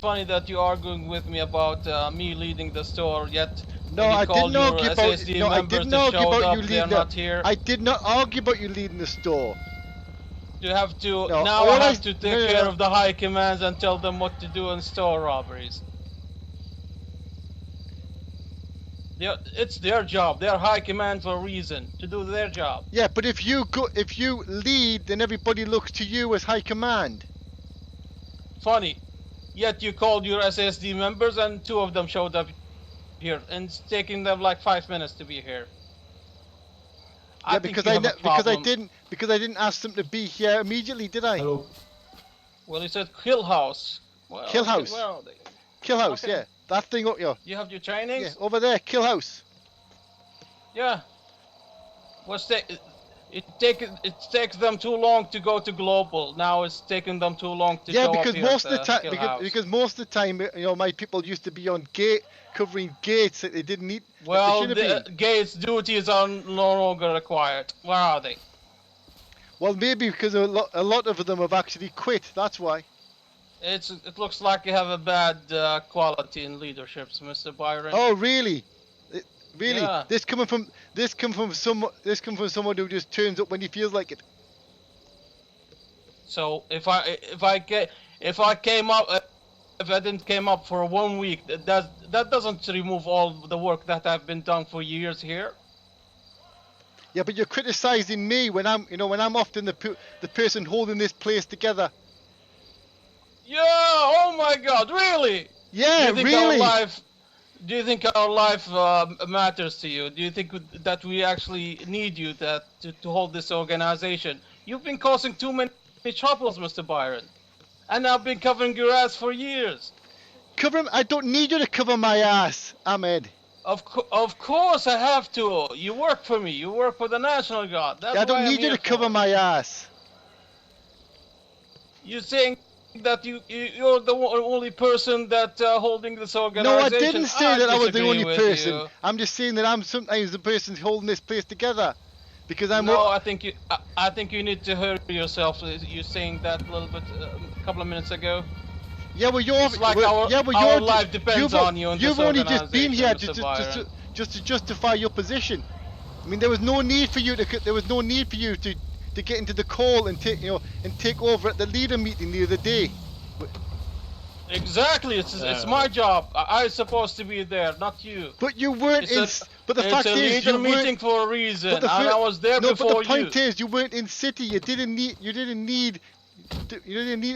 funny that you're arguing with me about me leading the store, yet No, when you I call didn't your argue about. SSD No, I members didn't that argue showed about up, you they're leading. not here. I did not argue about you leading the store. You have to No, now. all I I- have to take no, care no. of the high commands and tell them what to do in store robberies. It's their job. They're high command for a reason, to do their job. Yeah, but if you lead, then everybody looks to you as high command. Funny. Yet you called your SSD members and 2 of them showed up here, and it's taking them like 5 minutes to be here. Yeah, because I didn't ask them to be here immediately, did I? Hello. Well, he said Kill House. Well, Kill House. Where are they? Kill House, Okay. yeah. That thing up here. You have your trainings? Yeah, over there, Kill House. Yeah. It takes them too long to go to global. Now it's taking them too long to Yeah, show because up here most of the at time, Kill House. because most of the time, my people used to be on covering gates that they didn't need. Well, that they should have been. Gates duties are no longer required. Where are they? Well, maybe because a lot of them have actually quit. That's why. It looks like you have a bad quality in leadership, Mr. Byron. Oh, really? Really? Yeah. This coming from someone who just turns up when he feels like it. So if I didn't came up for 1 week, that doesn't remove all the work that I've been done for years here. Yeah, but you're criticizing me when I'm often the person holding this place together. Yeah. Oh my God. Really? Yeah, do you think really. Do you think our life matters to you? Do you think that we actually need you to hold this organization? You've been causing too many troubles, Mr. Byron, and I've been covering your ass for years. I don't need you to cover my ass, Ahmed. Of course I have to. You work for me. You work for the National Guard. That's I don't why need you to for. cover my ass. You're saying that you're the only person that holding this organization. No, I didn't say that I was the disagree only with person. you. I'm just saying that I'm sometimes the person holding this place together, because I'm. No, I think you need to hurry yourself. You're saying that a little bit a couple of minutes ago. Yeah, well, It's like our life depends on you. You've only just been here Mr. Byron. just to justify your position. I mean, there was no need for you to get into the call and take over at the leader meeting the other day. Exactly, it's my job. I'm supposed to be there, not you. But you weren't But the fact is, it's a leader meeting for a reason, and I was there no, before you. but the point is, you weren't in city. You didn't need to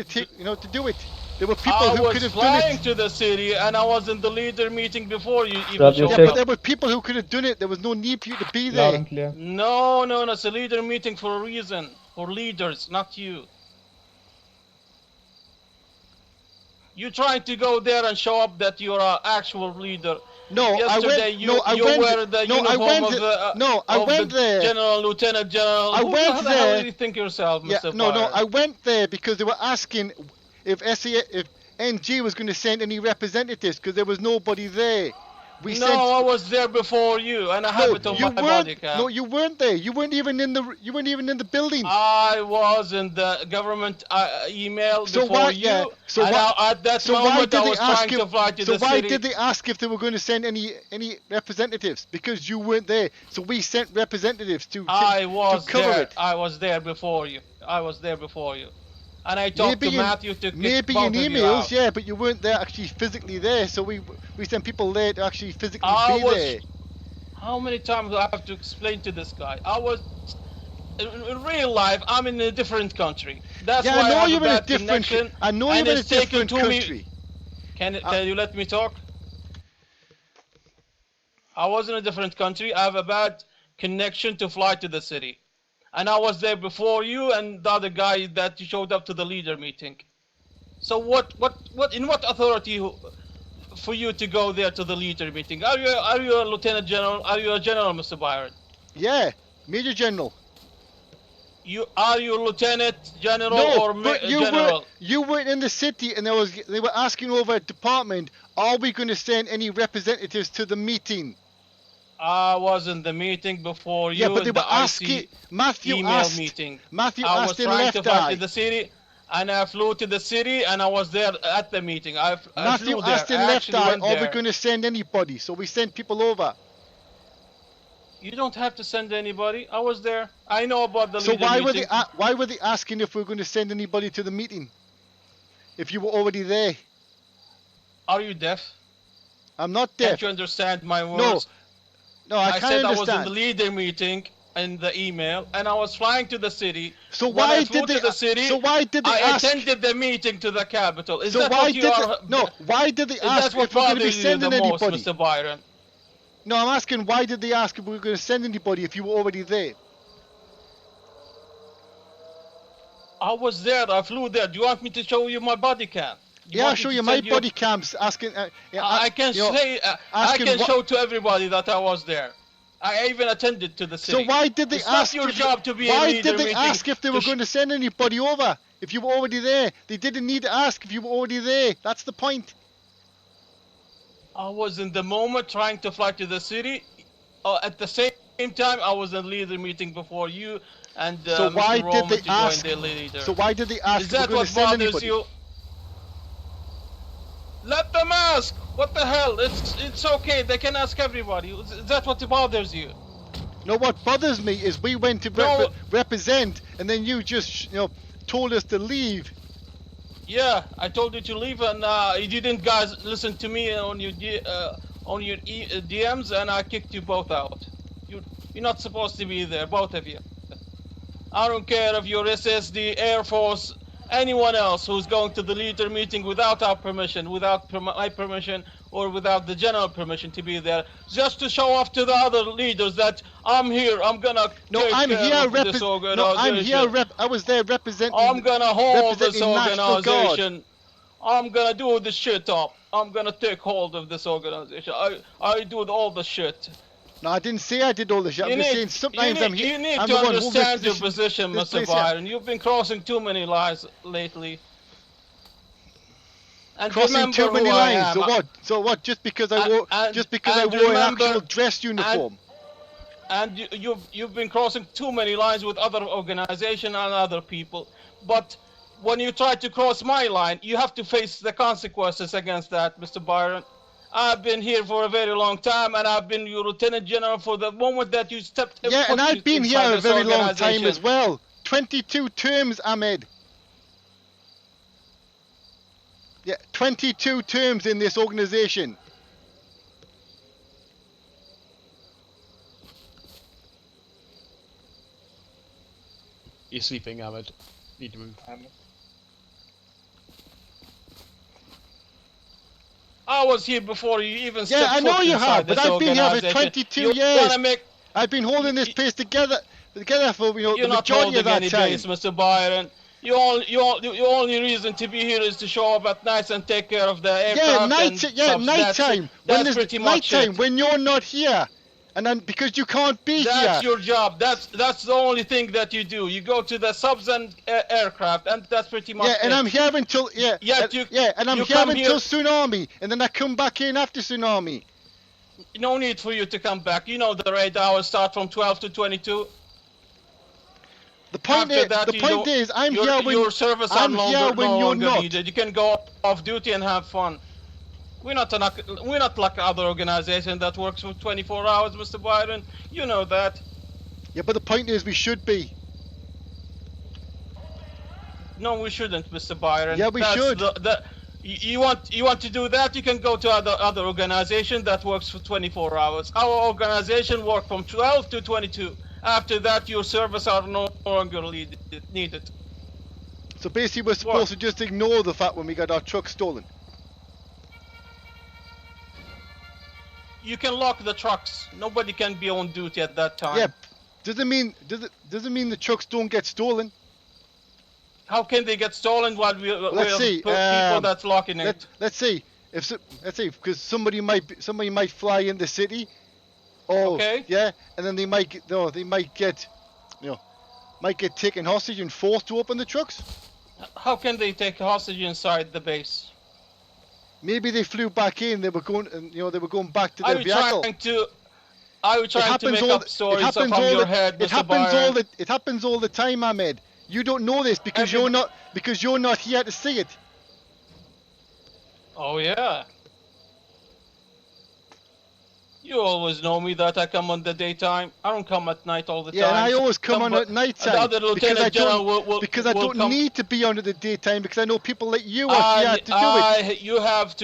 take to do it. There were people who could have done I was flying it. to the city, and I was in the leader meeting before you even Radio showed Yeah, check. but up. there were people who could have done it. There was no need for you to be Loud there. and clear. No, it's a leader meeting for a reason. For leaders, not you. You trying to go there and show up that you're an actual leader. No, Yesterday you wear the uniform of the there. General, Lieutenant General. I Who went the hell there. do you think yourself, Yeah, Mr. no, Byron? I went there because they were asking if NG was going to send any representatives because there was nobody there. I was there before you, and I have it on my body cam. No, you weren't there. You weren't even in the building. I was in the government email So before why- you. yeah, so and why- at that so why moment, did I they was ask trying to if- fly to So the why city. did they ask if they were going to send any representatives? Because you weren't there. So we sent representatives to cover there. it. I was there before you. And I talked to Matthew to get maybe both in of you emails, out. yeah, but you weren't there actually physically there. So we sent people there to actually physically I be was- there. How many times do I have to explain to this guy? I was in real life. I'm in a different country. That's Yeah, why I know have you're in a bad different. connection, I know and you're in a it's taken different to me- country. Can you let me talk? I was in a different country. I have a bad connection to fly to the city. And I was there before you and the other guy that showed up to the leader meeting. So in what authority for you to go there to the leader meeting? Are you a lieutenant general? Are you a general, Mr. Byron? Yeah, Major General. Are you a lieutenant general or but general? you weren't in the city, and they were asking over at department, are we going to send any representatives to the meeting? I was in the meeting before you. Yeah, but they in the were asking. IC Matthew email asked. meeting. Matthew I was asked in trying left to fly eye. to the city. and I flew to the city, and I was there at the meeting. I Matthew flew there. asked in I left actually eye, went are we there. going to send anybody? So we sent people over. You don't have to send anybody. I was there. I know about the So leader why meeting. why were they asking if we were going to send anybody to the meeting? If you were already there? Are you deaf? I'm not deaf. Can't you understand my No, words? no, I I can't said I was in understand. the leader meeting in the email, and I was flying to the city. So When why I flew did they? to the city, So why did they I ask? attended the meeting to the capital. Is So that why what you did are? they, no? Why did they Is ask that what if we're going to be bothers you the sending most, anybody? Mr. Byron? No, I'm asking why did they ask if we were going to send anybody if you were already there? I was there. I flew there. Do you want me to show you my body cam? Do Yeah, I'll want me show to you my send body cams asking. I can you know, say. I asking can what- show to everybody that I was there. I even attended to the So city. why did they It's ask? not your if job to be a why leader did they meeting ask if they to were sh- going to send anybody over if you were already there? They didn't need to ask if you were already there. That's the point. I was in the moment trying to fly to the city. At the same time, I was in the leader meeting before you and So why Mr. did Roman they to join ask? the leader. So why did they ask Is if we're that going what to send bothers anybody? you? Let them ask. What the hell? It's okay. They can ask everybody. Is that what bothers you? No, what bothers me is we went to No. represent, and then you just told us to leave. Yeah, I told you to leave, and you didn't, guys, listen to me on your DMs, and I kicked you both out. You're not supposed to be there, both of you. I don't care if you're SSD, Air Force, anyone else who's going to the leader meeting without our permission, without my permission, or without the general permission to be there, just to show off to the other leaders that I'm here. I'm gonna No, take I'm care here. of this organization. No, I'm here. I was there representing. I'm gonna hold this representing National Guard. organization. I'm gonna do the shit up. I'm gonna take hold of this organization. I do all the shit. No, I didn't say I did all this shit. I'm just saying sometimes I'm here. You need I'm to the one holding understand this your position, this Mr. place here. Byron. You've been crossing too many lines lately. And Crossing remember too many who I lines. am. So what? So what? Just because I wore and an remember- actual dress uniform. And you've been crossing too many lines with other organizations and other people. But when you try to cross my line, you have to face the consequences against that, Mr. Byron. I've been here for a very long time, and I've been your lieutenant general for the moment that you stepped. Yeah, and I've been here inside a this very long time organization. as well. 22 terms, Ahmed. Yeah, 22 terms in this organization. You're sleeping, Ahmed. Need to move. I was here before you even stepped Yeah, I know foot you inside have, but this I've been here for organization. 22 You years. wanna make- I've been holding this place together for the You're not majority holding of that any time. base, Mr. Byron. Your only reason to be here is to show up at night and take care of the aircraft. Yeah, and nighttime. That's pretty much nighttime it. when you're not here, and then because you can't be That's here. your job. That's the only thing that you do. You go to the subs and aircraft, and that's pretty much Yeah, and it. I'm here until and I'm you here come until tsunami, and then I come back in after tsunami. No need for you to come back. You know the raid hours start from 12 to 22. The point After that, is, I'm your, here when your service I'm no here longer, when no you're longer not. needed. You can go off duty and have fun. We're not like other organization that works for 24 hours, Mr. Byron. You know that. Yeah, but the point is, we should be. No, we shouldn't, Mr. Byron. Yeah, we should. You want to do that? You can go to other organization that works for 24 hours. Our organization works from 12 to 22. After that, your service are no longer needed. So basically, we're supposed to just ignore the fact when we got our truck stolen. You can lock the trucks. Nobody can be on duty at that time. Yeah, doesn't mean the trucks don't get stolen. How can they get stolen while we're see, people that's locking it? Let's see because somebody might fly in the city. Oh, Okay. yeah, and then they might get taken hostage and forced to open the trucks. How can they take hostage inside the base? Maybe they flew back in. They were going back to Are their you vehicle. trying to make up stories from your head, It Mr. happens Byron? it happens all the time, Ahmed. You don't know this because Every- you're not because you're not here to see it. Oh yeah. You always know me that I come on the daytime. I don't come at night all the Yeah, time. and I always come on at night The time other lieutenant general will because I will don't come. need to be on at the daytime because I know people like you are here to do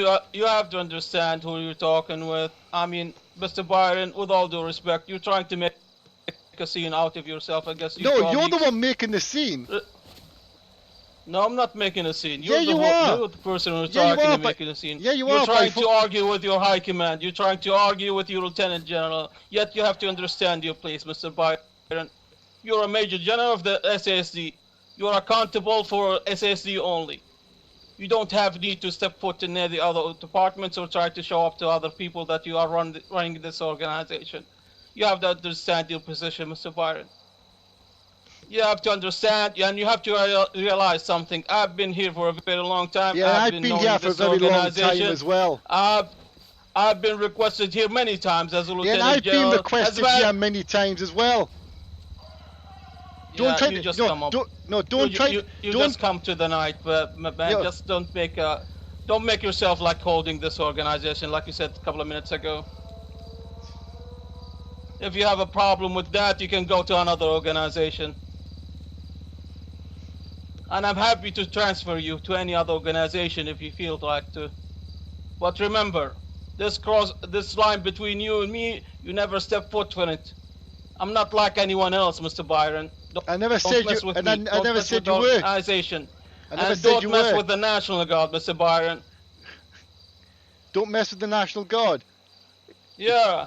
it. You have to understand who you're talking with. I mean, Mr. Byron, with all due respect, you're trying to make a scene out of yourself. I guess. No, you're the one making the scene. No, I'm not making a scene. Yeah, you are. You're the person who's Yeah, you talking are, and but- making a scene. yeah, you You're are, trying but- to argue with your high command. You're trying to argue with your lieutenant general. Yet you have to understand your place, Mr. Byron. You're a major general of the SASD. You're accountable for SASD only. You don't have need to step foot in the other departments or try to show up to other people that you are running this organization. You have to understand your position, Mr. Byron. You have to understand, and you have to realize something. I've been here for a very long time. Yeah, I've been knowing here for a this very long time organization. as well. I've been requested here many times as a Yeah, lieutenant and I've general. been requested here many times as well. Don't try you to just no, come up. don't try. You don't just come to the night, but man, Yeah. just don't make yourself like holding this organization, like you said a couple of minutes ago. If you have a problem with that, you can go to another organization. And I'm happy to transfer you to any other organization if you feel like to. But remember, this line between you and me, you never step foot on it. I'm not like anyone else, Mr. Byron. I never Don't said mess you, with and me. I Don't never mess said with you the were. organization. I never And said don't you mess were. with the National Guard, Mr. Byron. Don't mess with the National Guard. Yeah.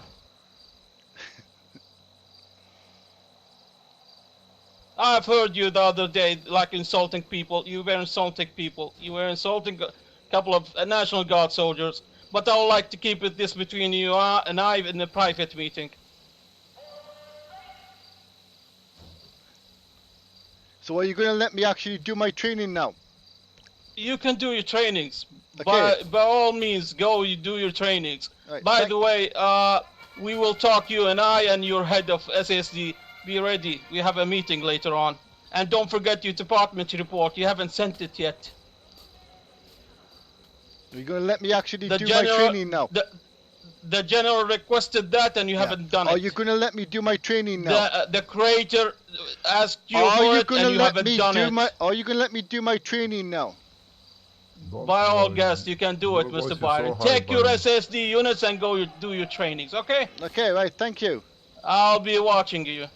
I've heard you the other day, like insulting people. You were insulting people. You were insulting a couple of National Guard soldiers. But I would like to keep this between you and I in a private meeting. So are you going to let me actually do my training now? You can do your trainings. Okay. By all means, go you do your trainings. Right, By thank- the way, we will talk, you and I and your head of SSD. Be ready. We have a meeting later on. And don't forget your department report. You haven't sent it yet. Are you going to let me actually do my training now? The general requested that and you Yeah. haven't done Are it. you going to let me do my training now? The creator asked you Are for you it going and to you let haven't me done do it. my? Are you going to let me do my training now? By all guests, you can do it, Your voice Mr. is Byron. so high, Take your Byron. SSD units and go do your trainings, okay? Okay, right. Thank you. I'll be watching you.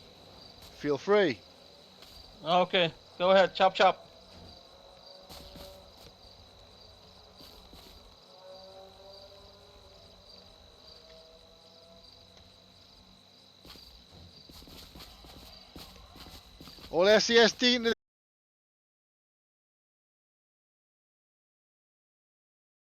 Feel free. Okay, go ahead, chop chop. All SESD into